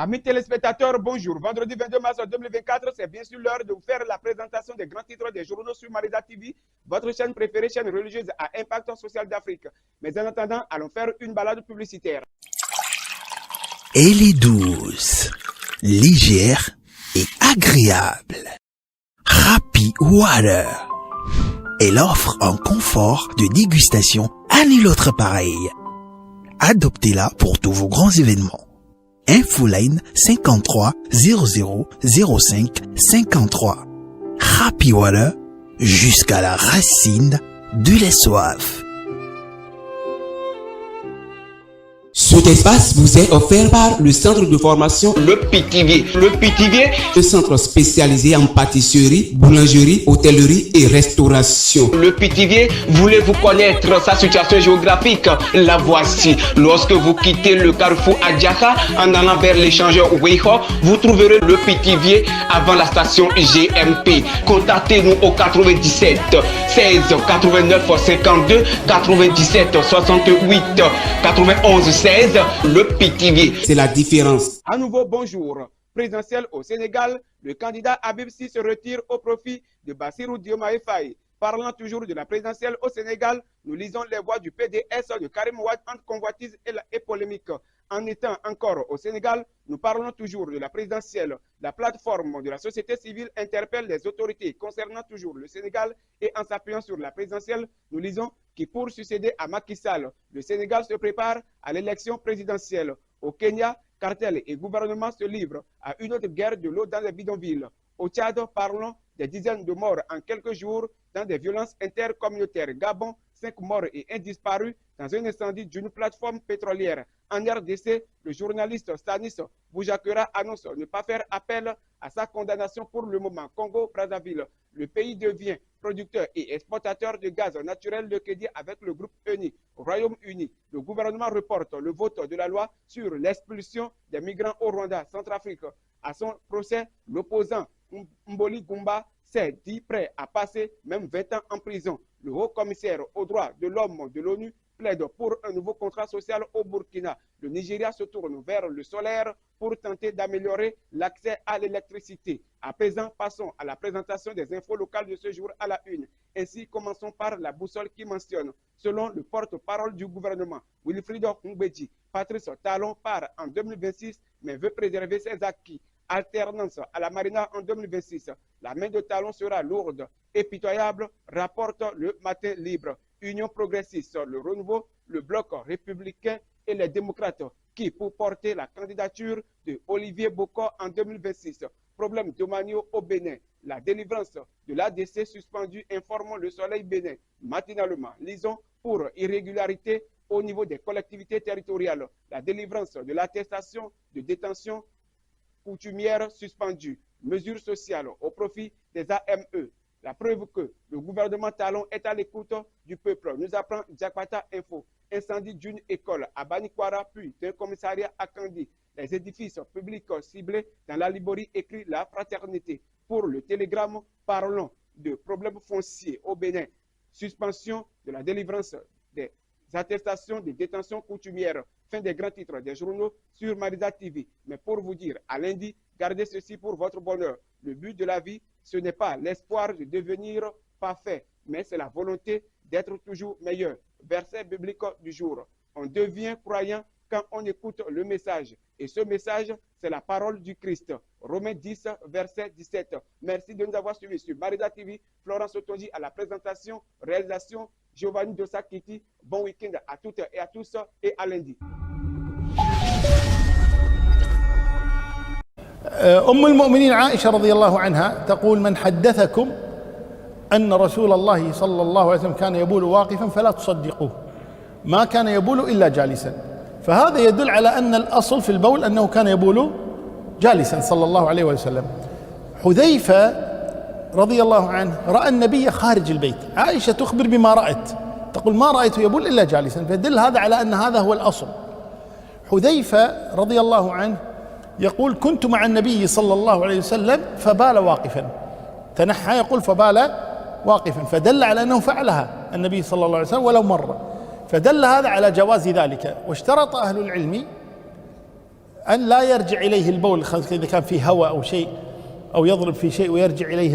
Amis téléspectateurs, bonjour. Vendredi 22 mars 2024, c'est bien sûr l'heure de vous faire la présentation des grands titres des journaux sur Marisa TV, votre chaîne préférée, chaîne religieuse à impact social d'Afrique. Mais en attendant, allons faire une balade publicitaire. Elle est douce, légère et agréable. Happy Water. Elle offre un confort de dégustation à nul autre pareil. Adoptez-la pour tous vos grands événements. Infoline 53 00 05 53. Happy Water jusqu'à la racine de la soif. Cet espace vous est offert par le centre de formation Le Pithiviers. Le Pithiviers, un centre spécialisé en pâtisserie, boulangerie, hôtellerie et restauration. Le Pithiviers, voulez-vous connaître sa situation géographique? La voici. Lorsque vous quittez le carrefour Adjaka en allant vers l'échangeur Weiho, vous trouverez Le Pithiviers avant la station GMP. Contactez-nous au 97 16 89 52 97 68 91 16. Le Pithiviers, c'est la différence. À nouveau, bonjour. Présidentiel au Sénégal, le candidat Habib Sy se retire au profit de Bassirou Diomaye Faye. Parlant toujours de la présidentielle au Sénégal, nous lisons les voix du PDS de Karim Wade entre convoitise et polémique. En étant encore au Sénégal, nous parlons toujours de la présidentielle. La plateforme de la société civile interpelle les autorités concernant toujours le Sénégal et en s'appuyant sur la présidentielle, nous lisons qui pour succéder à Macky Sall, le Sénégal se prépare à l'élection présidentielle. Au Kenya, cartel et gouvernement se livrent à une autre guerre de l'eau dans les bidonvilles. Au Tchad, parlons des dizaines de morts en quelques jours dans des violences intercommunautaires. Gabon, 5 morts et 1 disparu dans un incendie d'une plateforme pétrolière. En RDC, le journaliste Stanis Boujakera annonce ne pas faire appel à sa condamnation pour le moment. Congo-Brazzaville, le pays devient producteur et exportateur de gaz naturel liquéfié avec le groupe ENI. Au Royaume-Uni, le gouvernement reporte le vote de la loi sur l'expulsion des migrants au Rwanda, Centrafrique. À son procès, l'opposant Mboli Gumba s'est dit prêt à passer même 20 ans en prison. Le haut-commissaire aux droits de l'homme de l'ONU plaide pour un nouveau contrat social au Burkina. Le Nigeria se tourne vers le solaire pour tenter d'améliorer l'accès à l'électricité. À présent, passons à la présentation des infos locales de ce jour à la une. Ainsi, commençons par la boussole qui mentionne, selon le porte-parole du gouvernement, Wilfried Ngbeji, Patrice Talon part en 2026 mais veut préserver ses acquis. Alternance à la Marina en 2026. La main de Talon sera lourde et pitoyable, rapporte le Matin Libre. Union progressiste, le renouveau, le bloc républicain et les démocrates qui, pour porter la candidature de Olivier Bocco en 2026. Problème domaniaux au Bénin. La délivrance de l'ADC suspendue, informons le Soleil Bénin matinalement. Lisons pour irrégularité au niveau des collectivités territoriales. La délivrance de l'attestation de détention coutumière suspendue. Mesures sociales au profit des AME. La preuve que le gouvernement Talon est à l'écoute du peuple. Nous apprend Diakwata Info. Incendie d'une école à Banikwara, puis d'un commissariat à Kandi. Les édifices publics ciblés dans la Liborie, écrit la fraternité. Pour le télégramme, parlons de problèmes fonciers au Bénin. Suspension de la délivrance des attestations de détention coutumière. Fin des grands titres des journaux sur Marisa TV. Mais pour vous dire, à lundi, gardez ceci pour votre bonheur. Le but de la vie, ce n'est pas l'espoir de devenir parfait, mais c'est la volonté d'être toujours meilleur. Verset biblique du jour. On devient croyant quand on écoute le message. Et ce message, c'est la parole du Christ. Romains 10, verset 17. Merci de nous avoir suivis sur Marisa TV. Florence Otonji à la présentation, réalisation, Giovanni Dosakiti. Bon week-end à toutes et à tous et à lundi. أم المؤمنين عائشة رضي الله عنها تقول من حدثكم أن رسول الله صلى الله عليه وسلم كان يبول واقفا فلا تصدقوه ما كان يبول إلا جالسا فهذا يدل على أن الأصل في البول أنه كان يبول جالسا صلى الله عليه وسلم. حذيفة رضي الله عنه رأى النبي خارج البيت، عائشة تخبر بما رأت تقول ما رأيته يبول إلا جالسا، فيدل هذا على أن هذا هو الأصل. حذيفة رضي الله عنه يقول كنت مع النبي صلى الله عليه وسلم فبال واقفا، تنحى يقول فبال واقفا، فدل على أنه فعلها النبي صلى الله عليه وسلم ولو مرة، فدل هذا على جواز ذلك. واشترط أهل العلم أن لا يرجع إليه البول إذا كان فيه هواء أو شيء أو يضرب في شيء ويرجع إليه